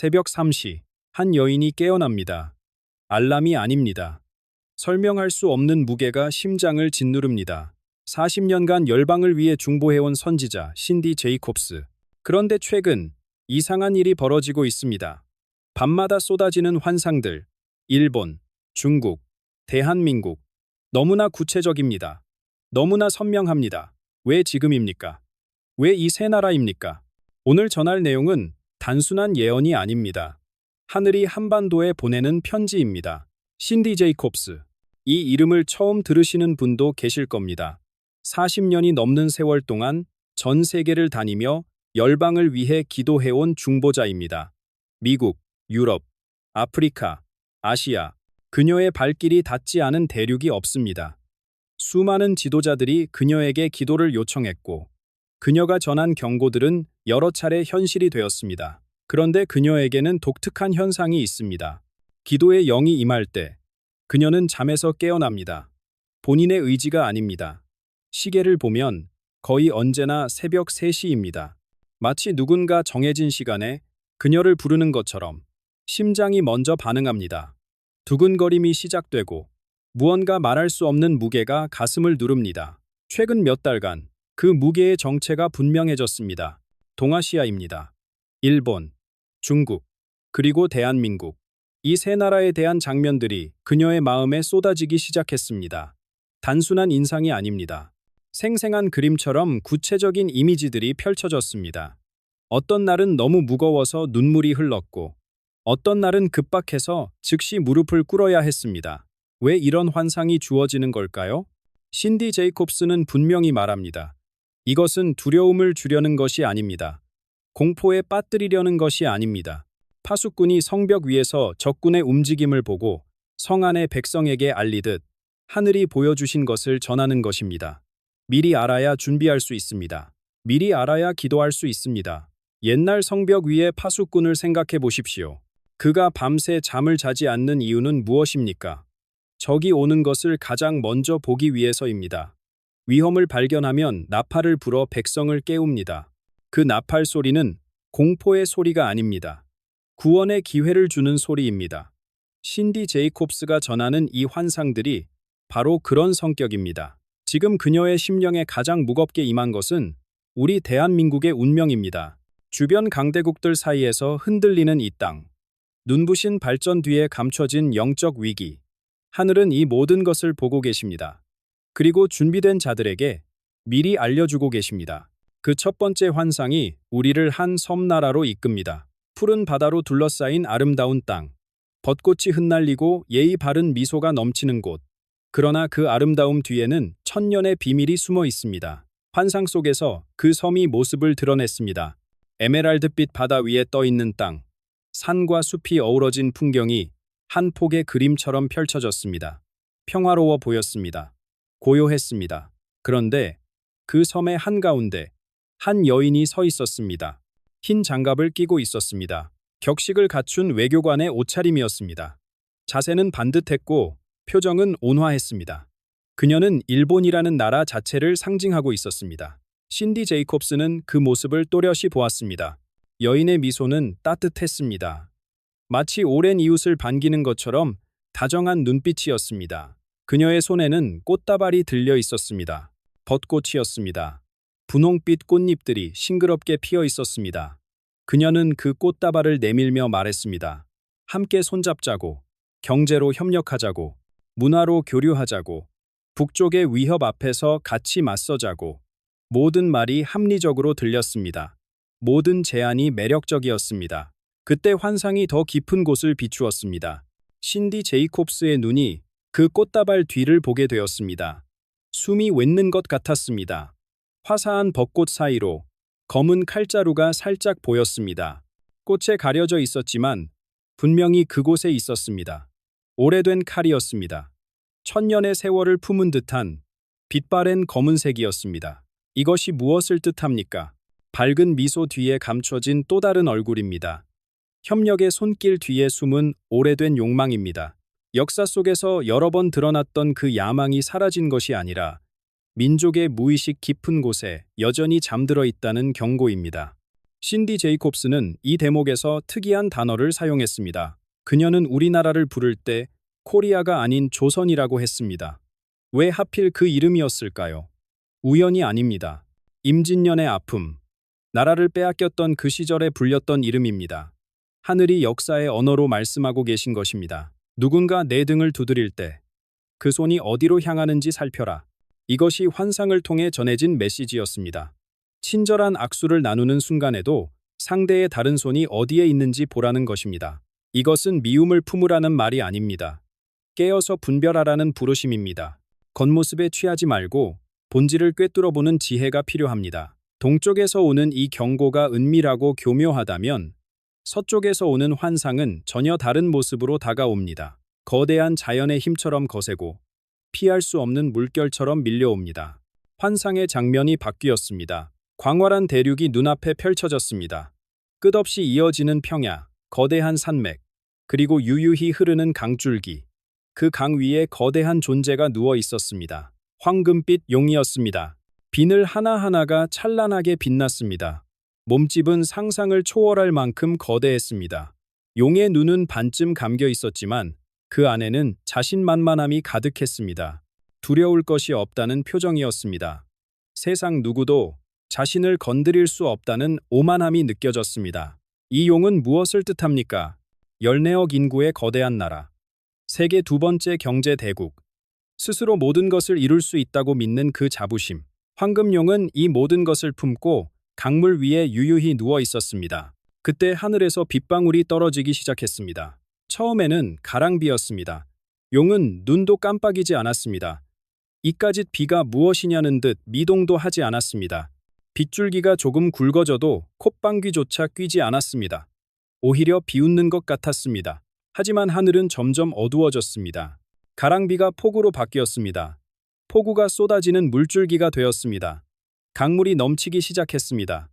새벽 3시, 한 여인이 깨어납니다. 알람이 아닙니다. 설명할 수 없는 무게가 심장을 짓누릅니다. 40년간 열방을 위해 중보해온 선지자 신디 제이콥스. 그런데 최근 이상한 일이 벌어지고 있습니다. 밤마다 쏟아지는 환상들. 일본, 중국, 대한민국. 너무나 구체적입니다. 너무나 선명합니다. 왜 지금입니까? 왜 이 세 나라입니까? 오늘 전할 내용은 단순한 예언이 아닙니다. 하늘이 한반도에 보내는 편지입니다. 신디 제이콥스. 이 이름을 처음 들으시는 분도 계실 겁니다. 40년이 넘는 세월 동안 전 세계를 다니며 열방을 위해 기도해온 중보자입니다. 미국, 유럽, 아프리카, 아시아. 그녀의 발길이 닿지 않은 대륙이 없습니다. 수많은 지도자들이 그녀에게 기도를 요청했고, 그녀가 전한 경고들은 여러 차례 현실이 되었습니다. 그런데 그녀에게는 독특한 현상이 있습니다. 기도의 영이 임할 때, 그녀는 잠에서 깨어납니다. 본인의 의지가 아닙니다. 시계를 보면 거의 언제나 새벽 3시입니다. 마치 누군가 정해진 시간에 그녀를 부르는 것처럼 심장이 먼저 반응합니다. 두근거림이 시작되고 무언가 말할 수 없는 무게가 가슴을 누릅니다. 최근 몇 달간 그 무게의 정체가 분명해졌습니다. 동아시아입니다. 일본, 중국, 그리고 대한민국. 이 세 나라에 대한 장면들이 그녀의 마음에 쏟아지기 시작했습니다. 단순한 인상이 아닙니다. 생생한 그림처럼 구체적인 이미지들이 펼쳐졌습니다. 어떤 날은 너무 무거워서 눈물이 흘렀고, 어떤 날은 급박해서 즉시 무릎을 꿇어야 했습니다. 왜 이런 환상이 주어지는 걸까요? 신디 제이콥스는 분명히 말합니다. 이것은 두려움을 주려는 것이 아닙니다. 공포에 빠뜨리려는 것이 아닙니다. 파수꾼이 성벽 위에서 적군의 움직임을 보고 성 안의 백성에게 알리듯 하늘이 보여주신 것을 전하는 것입니다. 미리 알아야 준비할 수 있습니다. 미리 알아야 기도할 수 있습니다. 옛날 성벽 위의 파수꾼을 생각해 보십시오. 그가 밤새 잠을 자지 않는 이유는 무엇입니까? 적이 오는 것을 가장 먼저 보기 위해서입니다. 위험을 발견하면 나팔을 불어 백성을 깨웁니다. 그 나팔 소리는 공포의 소리가 아닙니다. 구원의 기회를 주는 소리입니다. 신디 제이콥스가 전하는 이 환상들이 바로 그런 성격입니다. 지금 그녀의 심령에 가장 무겁게 임한 것은 우리 대한민국의 운명입니다. 주변 강대국들 사이에서 흔들리는 이 땅. 눈부신 발전 뒤에 감춰진 영적 위기. 하늘은 이 모든 것을 보고 계십니다. 그리고 준비된 자들에게 미리 알려주고 계십니다. 그 첫 번째 환상이 우리를 한 섬나라로 이끕니다. 푸른 바다로 둘러싸인 아름다운 땅. 벚꽃이 흩날리고 예의 바른 미소가 넘치는 곳. 그러나 그 아름다움 뒤에는 천년의 비밀이 숨어 있습니다. 환상 속에서 그 섬이 모습을 드러냈습니다. 에메랄드빛 바다 위에 떠 있는 땅. 산과 숲이 어우러진 풍경이 한 폭의 그림처럼 펼쳐졌습니다. 평화로워 보였습니다. 고요했습니다. 그런데 그 섬의 한가운데 한 여인이 서 있었습니다. 흰 장갑을 끼고 있었습니다. 격식을 갖춘 외교관의 옷차림이었습니다. 자세는 반듯했고 표정은 온화했습니다. 그녀는 일본이라는 나라 자체를 상징하고 있었습니다. 신디 제이콥스는 그 모습을 또렷이 보았습니다. 여인의 미소는 따뜻했습니다. 마치 오랜 이웃을 반기는 것처럼 다정한 눈빛이었습니다. 그녀의 손에는 꽃다발이 들려 있었습니다. 벚꽃이었습니다. 분홍빛 꽃잎들이 싱그럽게 피어 있었습니다. 그녀는 그 꽃다발을 내밀며 말했습니다. 함께 손잡자고, 경제로 협력하자고, 문화로 교류하자고, 북쪽의 위협 앞에서 같이 맞서자고. 모든 말이 합리적으로 들렸습니다. 모든 제안이 매력적이었습니다. 그때 환상이 더 깊은 곳을 비추었습니다. 신디 제이콥스의 눈이 그 꽃다발 뒤를 보게 되었습니다. 숨이 멎는 것 같았습니다. 화사한 벚꽃 사이로 검은 칼자루가 살짝 보였습니다. 꽃에 가려져 있었지만 분명히 그곳에 있었습니다. 오래된 칼이었습니다. 천년의 세월을 품은 듯한 빛바랜 검은색이었습니다. 이것이 무엇을 뜻합니까? 밝은 미소 뒤에 감춰진 또 다른 얼굴입니다. 협력의 손길 뒤에 숨은 오래된 욕망입니다. 역사 속에서 여러 번 드러났던 그 야망이 사라진 것이 아니라 민족의 무의식 깊은 곳에 여전히 잠들어 있다는 경고입니다. 신디 제이콥스는 이 대목에서 특이한 단어를 사용했습니다. 그녀는 우리나라를 부를 때 코리아가 아닌 조선이라고 했습니다. 왜 하필 그 이름이었을까요? 우연이 아닙니다. 임진년의 아픔, 나라를 빼앗겼던 그 시절에 불렸던 이름입니다. 하늘이 역사의 언어로 말씀하고 계신 것입니다. 누군가 내 등을 두드릴 때 그 손이 어디로 향하는지 살펴라. 이것이 환상을 통해 전해진 메시지였습니다. 친절한 악수를 나누는 순간에도 상대의 다른 손이 어디에 있는지 보라는 것입니다. 이것은 미움을 품으라는 말이 아닙니다. 깨어서 분별하라는 부르심입니다. 겉모습에 취하지 말고 본질을 꿰뚫어보는 지혜가 필요합니다. 동쪽에서 오는 이 경고가 은밀하고 교묘하다면 서쪽에서 오는 환상은 전혀 다른 모습으로 다가옵니다. 거대한 자연의 힘처럼 거세고 피할 수 없는 물결처럼 밀려옵니다. 환상의 장면이 바뀌었습니다. 광활한 대륙이 눈앞에 펼쳐졌습니다. 끝없이 이어지는 평야, 거대한 산맥, 그리고 유유히 흐르는 강줄기. 그 강 위에 거대한 존재가 누워 있었습니다. 황금빛 용이었습니다. 비늘 하나하나가 찬란하게 빛났습니다. 몸집은 상상을 초월할 만큼 거대했습니다. 용의 눈은 반쯤 감겨 있었지만 그 안에는 자신만만함이 가득했습니다. 두려울 것이 없다는 표정이었습니다. 세상 누구도 자신을 건드릴 수 없다는 오만함이 느껴졌습니다. 이 용은 무엇을 뜻합니까? 14억 인구의 거대한 나라. 세계 두 번째 경제 대국. 스스로 모든 것을 이룰 수 있다고 믿는 그 자부심. 황금용은 이 모든 것을 품고 강물 위에 유유히 누워 있었습니다. 그때 하늘에서 빗방울이 떨어지기 시작했습니다. 처음에는 가랑비였습니다. 용은 눈도 깜빡이지 않았습니다. 이까짓 비가 무엇이냐는 듯 미동도 하지 않았습니다. 빗줄기가 조금 굵어져도 콧방귀조차 뀌지 않았습니다. 오히려 비웃는 것 같았습니다. 하지만 하늘은 점점 어두워졌습니다. 가랑비가 폭우로 바뀌었습니다. 폭우가 쏟아지는 물줄기가 되었습니다. 강물이 넘치기 시작했습니다.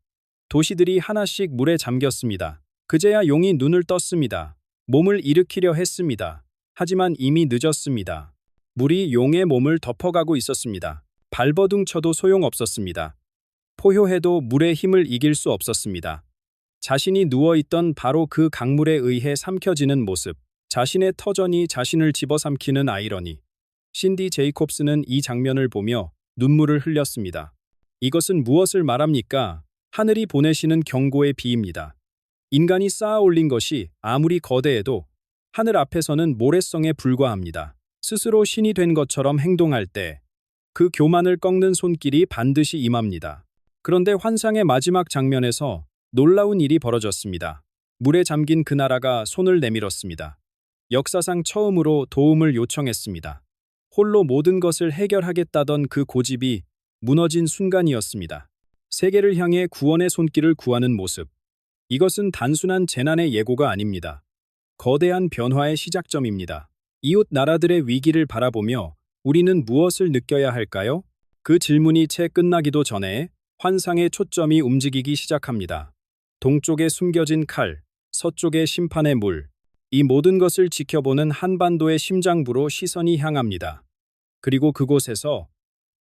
도시들이 하나씩 물에 잠겼습니다. 그제야 용이 눈을 떴습니다. 몸을 일으키려 했습니다. 하지만 이미 늦었습니다. 물이 용의 몸을 덮어가고 있었습니다. 발버둥 쳐도 소용없었습니다. 포효해도 물의 힘을 이길 수 없었습니다. 자신이 누워있던 바로 그 강물에 의해 삼켜지는 모습, 자신의 터전이 자신을 집어삼키는 아이러니. 신디 제이콥스는 이 장면을 보며 눈물을 흘렸습니다. 이것은 무엇을 말합니까? 하늘이 보내시는 경고의 비입니다. 인간이 쌓아 올린 것이 아무리 거대해도 하늘 앞에서는 모래성에 불과합니다. 스스로 신이 된 것처럼 행동할 때 그 교만을 꺾는 손길이 반드시 임합니다. 그런데 환상의 마지막 장면에서 놀라운 일이 벌어졌습니다. 물에 잠긴 그 나라가 손을 내밀었습니다. 역사상 처음으로 도움을 요청했습니다. 홀로 모든 것을 해결하겠다던 그 고집이 무너진 순간이었습니다. 세계를 향해 구원의 손길을 구하는 모습. 이것은 단순한 재난의 예고가 아닙니다. 거대한 변화의 시작점입니다. 이웃 나라들의 위기를 바라보며 우리는 무엇을 느껴야 할까요? 그 질문이 채 끝나기도 전에 환상의 초점이 움직이기 시작합니다. 동쪽에 숨겨진 칼, 서쪽에 심판의 물. 이 모든 것을 지켜보는 한반도의 심장부로 시선이 향합니다. 그리고 그곳에서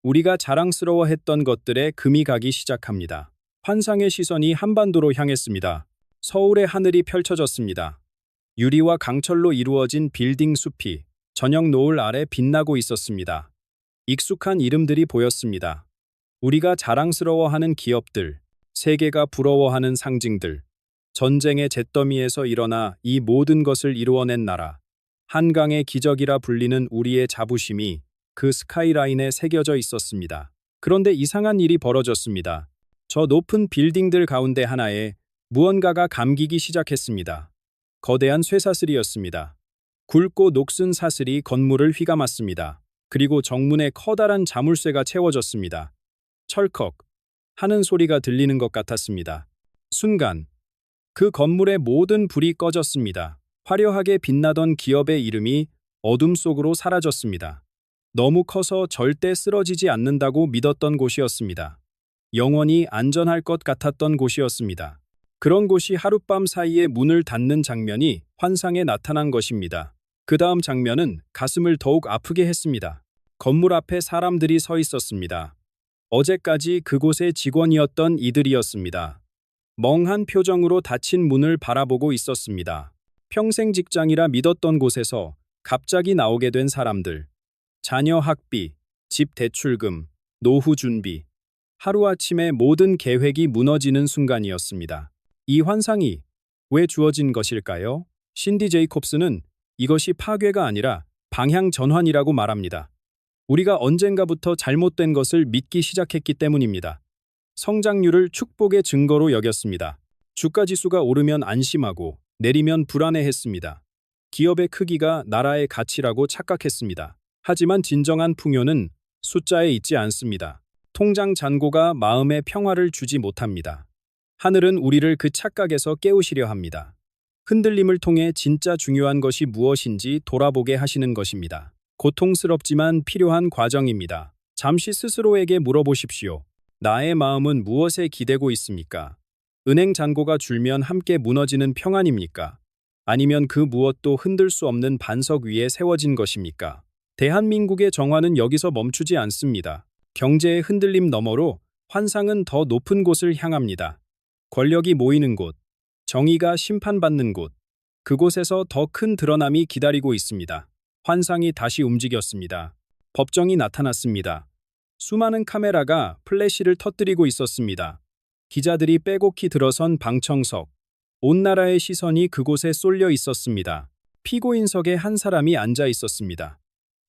우리가 자랑스러워했던 것들에 금이 가기 시작합니다. 환상의 시선이 한반도로 향했습니다. 서울의 하늘이 펼쳐졌습니다. 유리와 강철로 이루어진 빌딩 숲이 저녁 노을 아래 빛나고 있었습니다. 익숙한 이름들이 보였습니다. 우리가 자랑스러워하는 기업들, 세계가 부러워하는 상징들, 전쟁의 잿더미에서 일어나 이 모든 것을 이루어낸 나라, 한강의 기적이라 불리는 우리의 자부심이 그 스카이라인에 새겨져 있었습니다. 그런데 이상한 일이 벌어졌습니다. 저 높은 빌딩들 가운데 하나에 무언가가 감기기 시작했습니다. 거대한 쇠사슬이었습니다. 굵고 녹슨 사슬이 건물을 휘감았습니다. 그리고 정문에 커다란 자물쇠가 채워졌습니다. 철컥 하는 소리가 들리는 것 같았습니다. 순간 그 건물의 모든 불이 꺼졌습니다. 화려하게 빛나던 기업의 이름이 어둠 속으로 사라졌습니다. 너무 커서 절대 쓰러지지 않는다고 믿었던 곳이었습니다. 영원히 안전할 것 같았던 곳이었습니다. 그런 곳이 하룻밤 사이에 문을 닫는 장면이 환상에 나타난 것입니다. 그 다음 장면은 가슴을 더욱 아프게 했습니다. 건물 앞에 사람들이 서 있었습니다. 어제까지 그곳의 직원이었던 이들이었습니다. 멍한 표정으로 닫힌 문을 바라보고 있었습니다. 평생 직장이라 믿었던 곳에서 갑자기 나오게 된 사람들. 자녀 학비, 집 대출금, 노후 준비. 하루아침에 모든 계획이 무너지는 순간이었습니다. 이 환상이 왜 주어진 것일까요? 신디 제이콥스는 이것이 파괴가 아니라 방향 전환이라고 말합니다. 우리가 언젠가부터 잘못된 것을 믿기 시작했기 때문입니다. 성장률을 축복의 증거로 여겼습니다. 주가 지수가 오르면 안심하고 내리면 불안해했습니다. 기업의 크기가 나라의 가치라고 착각했습니다. 하지만 진정한 풍요는 숫자에 있지 않습니다. 통장 잔고가 마음의 평화를 주지 못합니다. 하늘은 우리를 그 착각에서 깨우시려 합니다. 흔들림을 통해 진짜 중요한 것이 무엇인지 돌아보게 하시는 것입니다. 고통스럽지만 필요한 과정입니다. 잠시 스스로에게 물어보십시오. 나의 마음은 무엇에 기대고 있습니까? 은행 잔고가 줄면 함께 무너지는 평안입니까? 아니면 그 무엇도 흔들 수 없는 반석 위에 세워진 것입니까? 대한민국의 정화는 여기서 멈추지 않습니다. 경제의 흔들림 너머로 환상은 더 높은 곳을 향합니다. 권력이 모이는 곳, 정의가 심판받는 곳, 그곳에서 더 큰 드러남이 기다리고 있습니다. 환상이 다시 움직였습니다. 법정이 나타났습니다. 수많은 카메라가 플래시를 터뜨리고 있었습니다. 기자들이 빼곡히 들어선 방청석. 온 나라의 시선이 그곳에 쏠려 있었습니다. 피고인석에 한 사람이 앉아 있었습니다.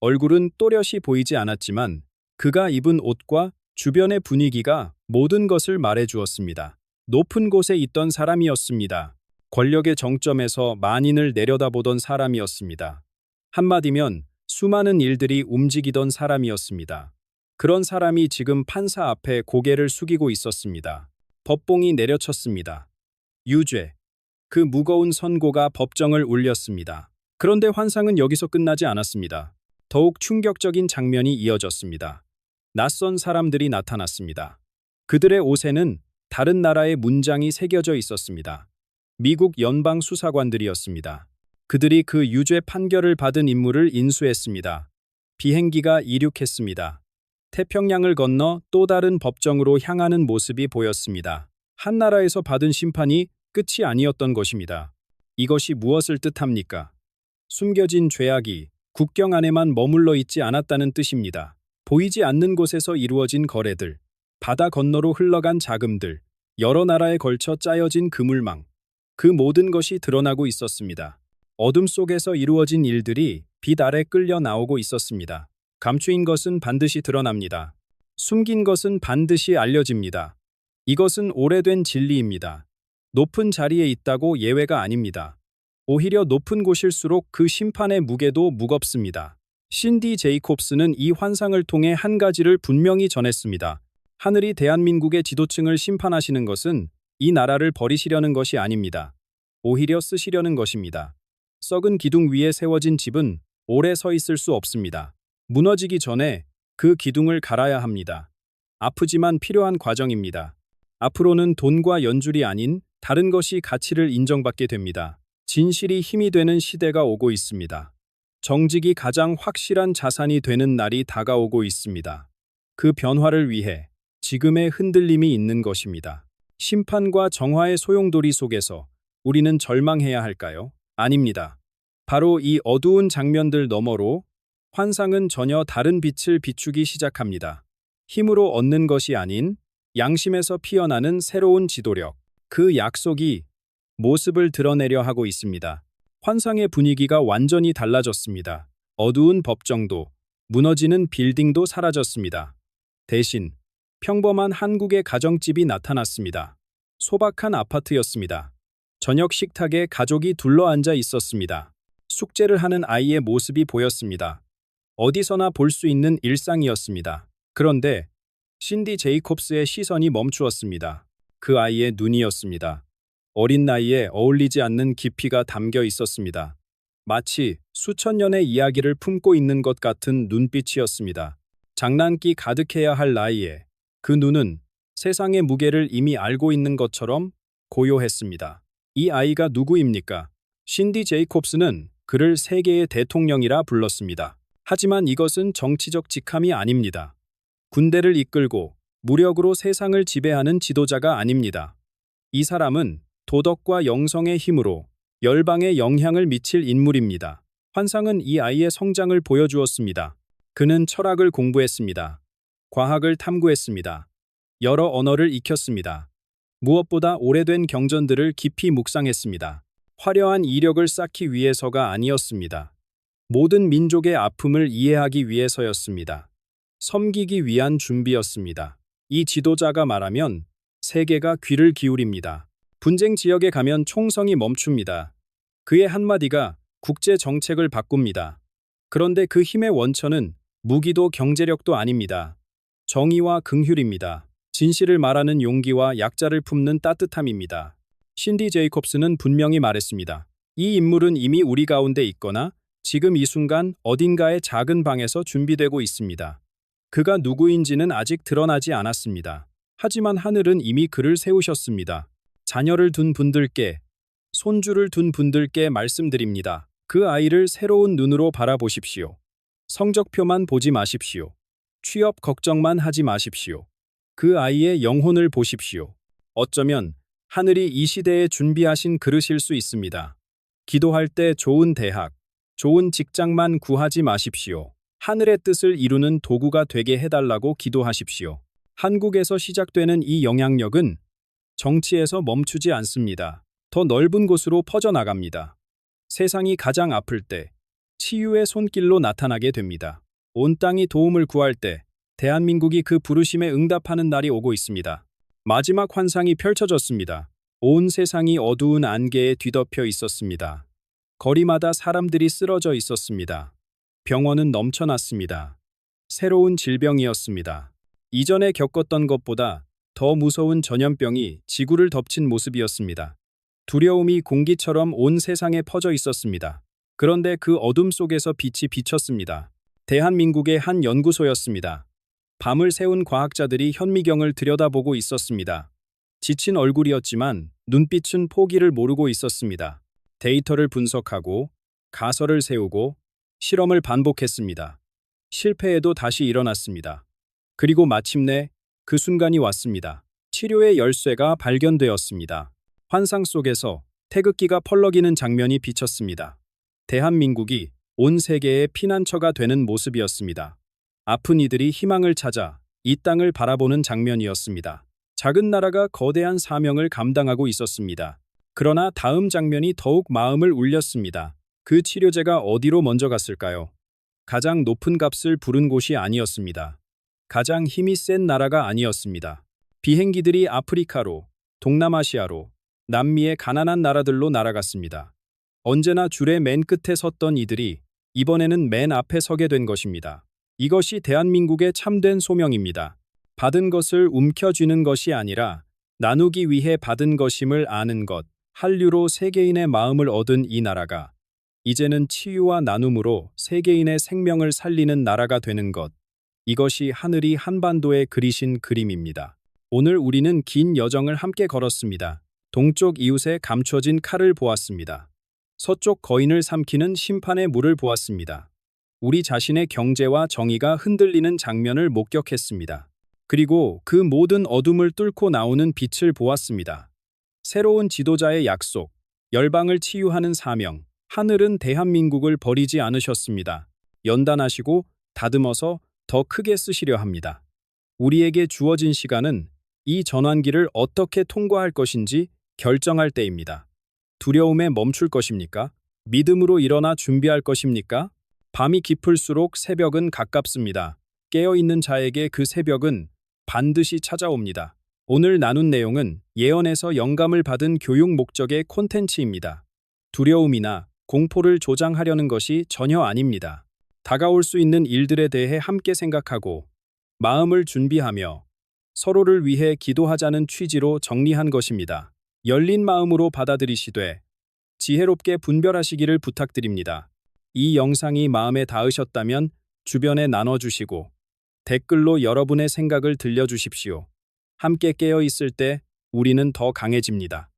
얼굴은 또렷이 보이지 않았지만 그가 입은 옷과 주변의 분위기가 모든 것을 말해주었습니다. 높은 곳에 있던 사람이었습니다. 권력의 정점에서 만인을 내려다보던 사람이었습니다. 한마디면 수많은 일들이 움직이던 사람이었습니다. 그런 사람이 지금 판사 앞에 고개를 숙이고 있었습니다. 법봉이 내려쳤습니다. 유죄. 그 무거운 선고가 법정을 울렸습니다. 그런데 환상은 여기서 끝나지 않았습니다. 더욱 충격적인 장면이 이어졌습니다. 낯선 사람들이 나타났습니다. 그들의 옷에는 다른 나라의 문장이 새겨져 있었습니다. 미국 연방 수사관들이었습니다. 그들이 그 유죄 판결을 받은 인물을 인수했습니다. 비행기가 이륙했습니다. 태평양을 건너 또 다른 법정으로 향하는 모습이 보였습니다. 한 나라에서 받은 심판이 끝이 아니었던 것입니다. 이것이 무엇을 뜻합니까? 숨겨진 죄악이 국경 안에만 머물러 있지 않았다는 뜻입니다. 보이지 않는 곳에서 이루어진 거래들, 바다 건너로 흘러간 자금들, 여러 나라에 걸쳐 짜여진 그물망, 그 모든 것이 드러나고 있었습니다. 어둠 속에서 이루어진 일들이 빛 아래 끌려 나오고 있었습니다. 감추인 것은 반드시 드러납니다. 숨긴 것은 반드시 알려집니다. 이것은 오래된 진리입니다. 높은 자리에 있다고 예외가 아닙니다. 오히려 높은 곳일수록 그 심판의 무게도 무겁습니다. 신디 제이콥스는 이 환상을 통해 한 가지를 분명히 전했습니다. 하늘이 대한민국의 지도층을 심판하시는 것은 이 나라를 버리시려는 것이 아닙니다. 오히려 쓰시려는 것입니다. 썩은 기둥 위에 세워진 집은 오래 서 있을 수 없습니다. 무너지기 전에 그 기둥을 갈아야 합니다. 아프지만 필요한 과정입니다. 앞으로는 돈과 연줄이 아닌 다른 것이 가치를 인정받게 됩니다. 진실이 힘이 되는 시대가 오고 있습니다. 정직이 가장 확실한 자산이 되는 날이 다가오고 있습니다. 그 변화를 위해 지금의 흔들림이 있는 것입니다. 심판과 정화의 소용돌이 속에서 우리는 절망해야 할까요? 아닙니다. 바로 이 어두운 장면들 너머로 환상은 전혀 다른 빛을 비추기 시작합니다. 힘으로 얻는 것이 아닌 양심에서 피어나는 새로운 지도력. 그 약속이 모습을 드러내려 하고 있습니다. 환상의 분위기가 완전히 달라졌습니다. 어두운 법정도, 무너지는 빌딩도 사라졌습니다. 대신 평범한 한국의 가정집이 나타났습니다. 소박한 아파트였습니다. 저녁 식탁에 가족이 둘러앉아 있었습니다. 숙제를 하는 아이의 모습이 보였습니다. 어디서나 볼 수 있는 일상이었습니다. 그런데 신디 제이콥스의 시선이 멈추었습니다. 그 아이의 눈이었습니다. 어린 나이에 어울리지 않는 깊이가 담겨 있었습니다. 마치 수천 년의 이야기를 품고 있는 것 같은 눈빛이었습니다. 장난기 가득해야 할 나이에 그 눈은 세상의 무게를 이미 알고 있는 것처럼 고요했습니다. 이 아이가 누구입니까? 신디 제이콥스는 그를 세계의 대통령이라 불렀습니다. 하지만 이것은 정치적 직함이 아닙니다. 군대를 이끌고 무력으로 세상을 지배하는 지도자가 아닙니다. 이 사람은 도덕과 영성의 힘으로 열방에 영향을 미칠 인물입니다. 환상은 이 아이의 성장을 보여주었습니다. 그는 철학을 공부했습니다. 과학을 탐구했습니다. 여러 언어를 익혔습니다. 무엇보다 오래된 경전들을 깊이 묵상했습니다. 화려한 이력을 쌓기 위해서가 아니었습니다. 모든 민족의 아픔을 이해하기 위해서였습니다. 섬기기 위한 준비였습니다. 이 지도자가 말하면 세계가 귀를 기울입니다. 분쟁 지역에 가면 총성이 멈춥니다. 그의 한마디가 국제 정책을 바꿉니다. 그런데 그 힘의 원천은 무기도 경제력도 아닙니다. 정의와 긍휼입니다. 진실을 말하는 용기와 약자를 품는 따뜻함입니다. 신디 제이콥스는 분명히 말했습니다. 이 인물은 이미 우리 가운데 있거나 지금 이 순간 어딘가의 작은 방에서 준비되고 있습니다. 그가 누구인지는 아직 드러나지 않았습니다. 하지만 하늘은 이미 그를 세우셨습니다. 자녀를 둔 분들께, 손주를 둔 분들께 말씀드립니다. 그 아이를 새로운 눈으로 바라보십시오. 성적표만 보지 마십시오. 취업 걱정만 하지 마십시오. 그 아이의 영혼을 보십시오. 어쩌면 하늘이 이 시대에 준비하신 그릇일 수 있습니다. 기도할 때 좋은 대학, 좋은 직장만 구하지 마십시오. 하늘의 뜻을 이루는 도구가 되게 해달라고 기도하십시오. 한국에서 시작되는 이 영향력은 정치에서 멈추지 않습니다. 더 넓은 곳으로 퍼져나갑니다. 세상이 가장 아플 때 치유의 손길로 나타나게 됩니다. 온 땅이 도움을 구할 때 대한민국이 그 부르심에 응답하는 날이 오고 있습니다. 마지막 환상이 펼쳐졌습니다. 온 세상이 어두운 안개에 뒤덮여 있었습니다. 거리마다 사람들이 쓰러져 있었습니다. 병원은 넘쳐났습니다. 새로운 질병이었습니다. 이전에 겪었던 것보다 더 무서운 전염병이 지구를 덮친 모습이었습니다. 두려움이 공기처럼 온 세상에 퍼져 있었습니다. 그런데 그 어둠 속에서 빛이 비쳤습니다. 대한민국의 한 연구소였습니다. 밤을 새운 과학자들이 현미경을 들여다보고 있었습니다. 지친 얼굴이었지만 눈빛은 포기를 모르고 있었습니다. 데이터를 분석하고 가설을 세우고 실험을 반복했습니다. 실패해도 다시 일어났습니다. 그리고 마침내 그 순간이 왔습니다. 치료의 열쇠가 발견되었습니다. 환상 속에서 태극기가 펄럭이는 장면이 비쳤습니다. 대한민국이 온 세계의 피난처가 되는 모습이었습니다. 아픈 이들이 희망을 찾아 이 땅을 바라보는 장면이었습니다. 작은 나라가 거대한 사명을 감당하고 있었습니다. 그러나 다음 장면이 더욱 마음을 울렸습니다. 그 치료제가 어디로 먼저 갔을까요? 가장 높은 값을 부른 곳이 아니었습니다. 가장 힘이 센 나라가 아니었습니다. 비행기들이 아프리카로, 동남아시아로, 남미의 가난한 나라들로 날아갔습니다. 언제나 줄의 맨 끝에 섰던 이들이 이번에는 맨 앞에 서게 된 것입니다. 이것이 대한민국의 참된 소명입니다. 받은 것을 움켜쥐는 것이 아니라 나누기 위해 받은 것임을 아는 것. 한류로 세계인의 마음을 얻은 이 나라가 이제는 치유와 나눔으로 세계인의 생명을 살리는 나라가 되는 것. 이것이 하늘이 한반도에 그리신 그림입니다. 오늘 우리는 긴 여정을 함께 걸었습니다. 동쪽 이웃에 감춰진 칼을 보았습니다. 서쪽 거인을 삼키는 심판의 물을 보았습니다. 우리 자신의 경제와 정의가 흔들리는 장면을 목격했습니다. 그리고 그 모든 어둠을 뚫고 나오는 빛을 보았습니다. 새로운 지도자의 약속, 열방을 치유하는 사명, 하늘은 대한민국을 버리지 않으셨습니다. 연단하시고 다듬어서 더 크게 쓰시려 합니다. 우리에게 주어진 시간은 이 전환기를 어떻게 통과할 것인지 결정할 때입니다. 두려움에 멈출 것입니까? 믿음으로 일어나 준비할 것입니까? 밤이 깊을수록 새벽은 가깝습니다. 깨어있는 자에게 그 새벽은 반드시 찾아옵니다. 오늘 나눈 내용은 예언에서 영감을 받은 교육 목적의 콘텐츠입니다. 두려움이나 공포를 조장하려는 것이 전혀 아닙니다. 다가올 수 있는 일들에 대해 함께 생각하고 마음을 준비하며 서로를 위해 기도하자는 취지로 정리한 것입니다. 열린 마음으로 받아들이시되 지혜롭게 분별하시기를 부탁드립니다. 이 영상이 마음에 닿으셨다면 주변에 나눠주시고 댓글로 여러분의 생각을 들려주십시오. 함께 깨어 있을 때 우리는 더 강해집니다.